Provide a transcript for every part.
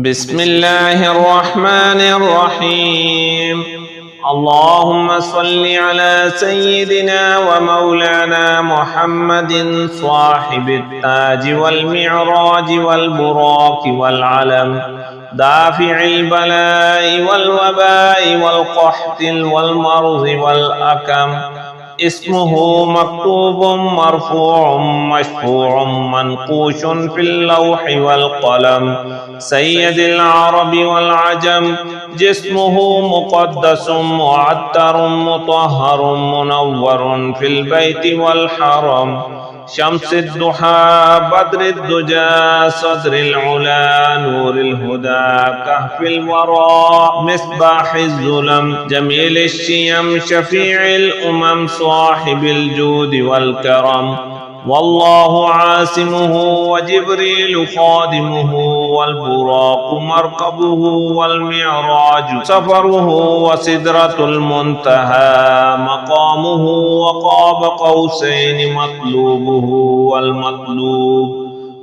بسم الله الرحمن الرحيم. اللهم صل على سيدنا ومولانا محمد صاحب التاج والمعراج والبراق والعلم، دافع البلاء والوباء والقحط والمرض والأكم. اسمه مكتوب مرفوع مشفوع منقوش في اللوح والقلم، سيد العرب والعجم. جسمه مقدس معطر مطهر منور في البيت والحرم، شمس الضحى بدر الدجى صدر العلا نور الهدى كهف الورى مصباح الظلم، جميل الشيم شفيع الأمم صاحب الجود والكرم. والله عاصمه وجبريل خادمه، والبراق مركبه والمعراج سفره، وسدرة المنتهى مقامه، وقاب قوسين مطلوبه والمطلوب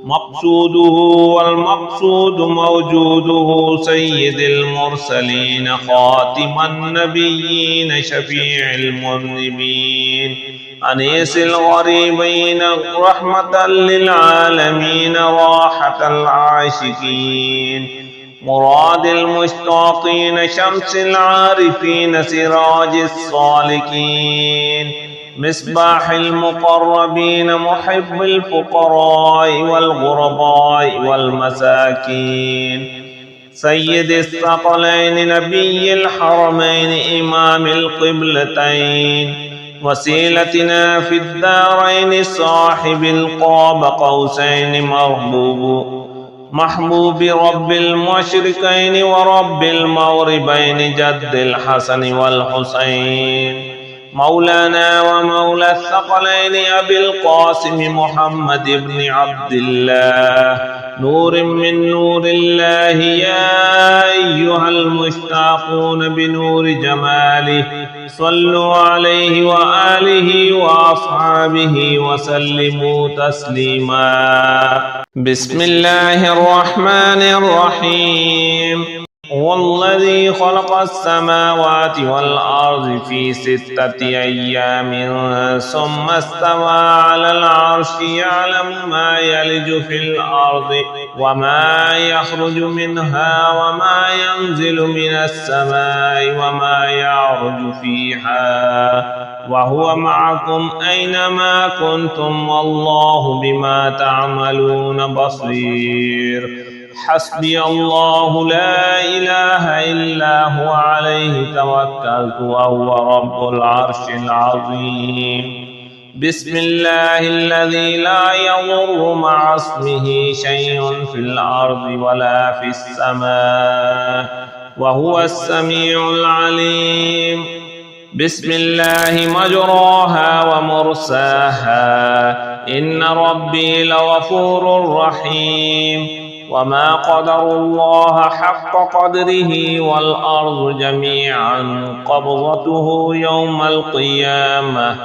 مقصوده، والمقصود موجوده. سيد المرسلين خاتم النبيين شفيع المذنبين، أنيس الغريبين رحمة للعالمين راحة العاشقين، مراد المشتاقين شمس العارفين سراج الصالكين، مصباح المقربين محب الفقراء والغرباء والمساكين، سيد الثقلين نبي الحرمين إمام القبلتين، وسيلتنا في الدارين صاحب القاب قوسين محبوب رب المشرقين ورب المغربين جد الحسن والحسين، مولانا ومولى الثقلين أبي القاسم محمد بن عبد الله، نور من نور الله. يا أيها المشتاقون بنور جماله صلوا عليه وآله وأصحابه وسلموا تسليما. بسم الله الرحمن الرحيم. هو الذي خلق السماوات والأرض في 6 أيام ثم استوى على العرش، يعلم ما يلج في الأرض وما يخرج منها وما ينزل من السماء وما يعرج فيها، وهو معكم أينما كنتم والله بما تعملون بصير. حسبي الله لا إله إلا هو عليه توكلت وهو رب العرش العظيم. بسم الله الذي لا يضر مع اسمه شيء في الأرض ولا في السماء وهو السميع العليم. بسم الله مجراها ومرساها إن ربي لغفور رحيم. وما قدر الله حق قدره والأرض جميعا قبضته يوم القيامة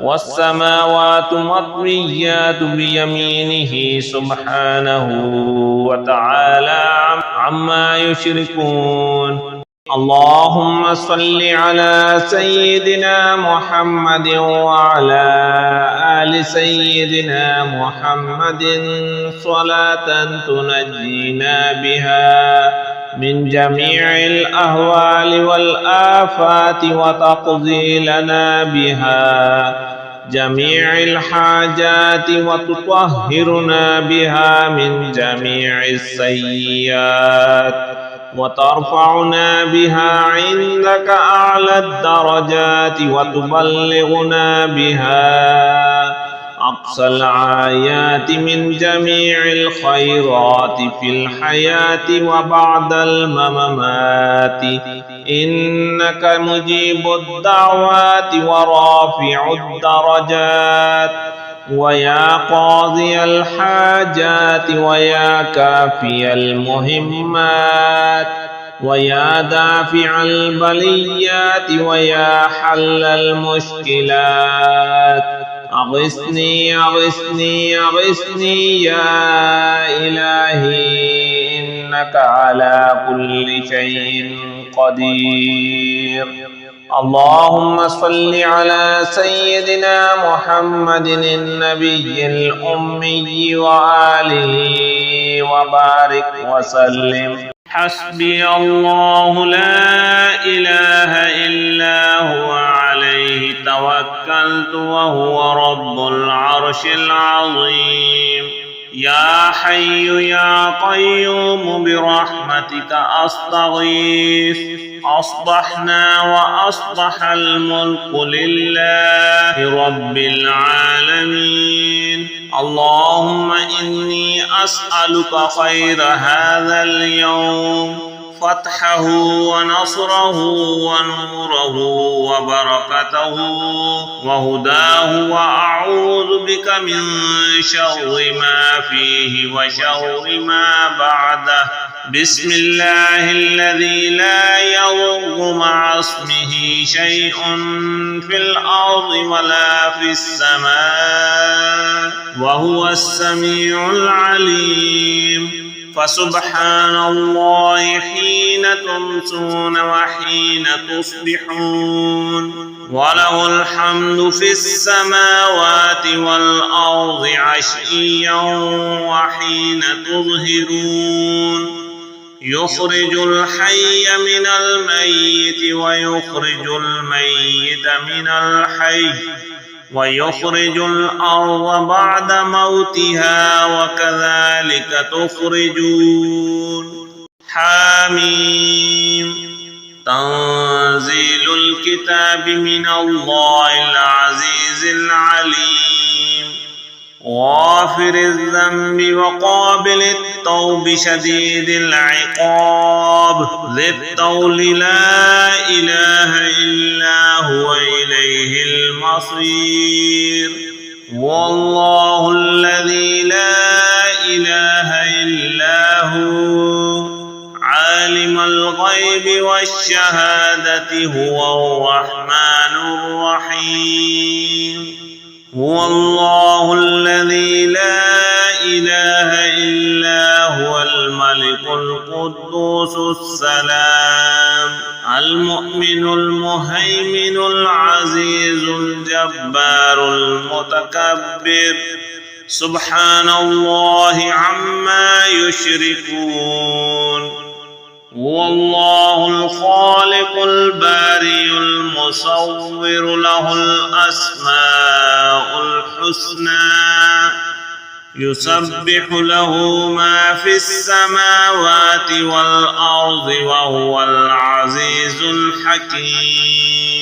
والسماوات مطويات بيمينه سبحانه وتعالى عما يشركون. اللهم صل على سيدنا محمد وعلى آل سيدنا محمد صلاة تنجينا بها من جميع الأهوال والآفات وتقضي لنا بها جميع الحاجات وتطهرنا بها من جميع السيئات وترفعنا بها عندك أعلى الدرجات وتبلغنا بها أقصى الآيات من جميع الخيرات في الحياة وبعد الممات، إنك مجيب الدعوات ورافع الدرجات، ويا قاضي الحاجات ويا كافي المهمات ويا دافع البليات ويا حل المشكلات. أغثني أغثني أغثني يا إلهي إنك على كل شيء قدير. اللهم صل على سيدنا محمد النبي الأمي وآله وبارك وسلم. حسبي الله لا إله إلا هو عليه توكلت وهو رب العرش العظيم. يا حي يا قيوم برحمتك أستغيث. أصبحنا وأصبح الملك لله رب العالمين. اللهم إني أسألك خير هذا اليوم، فتحه ونصره ونوره وبركته وهداه، وأعوذ بك من شر ما فيه وشر ما بعده. بسم الله الذي لا يضر مع اسمه شيء في الأرض ولا في السماء وهو السميع العليم. فسبحان الله حين تمسون وحين تصبحون، وله الحمد في السماوات والأرض عشيا وحين تظهرون. يخرج الحي من الميت ويخرج الميت من الحي ويخرج الأرض بعد موتها وكذلك تخرجون. حاميم. تنزيل الكتاب من الله العزيز العليم، غافر الذنب وقابل التوب شديد العقاب، ذي الطول لا إله إلا هو إليه المصير. والله الذي لا إله إلا هو عالم الغيب والشهادة هو الرحمن الرحيم. هو الله الذي لا إله إلا هو الملك القدوس السلام المؤمن المهيمن العزيز الجبار المتكبر. سبحان الله عما يشركون. هو الله الخالق البارئ المصور، له الأسماء الحسنى، يسبح له ما في السماوات والأرض وهو العزيز الحكيم.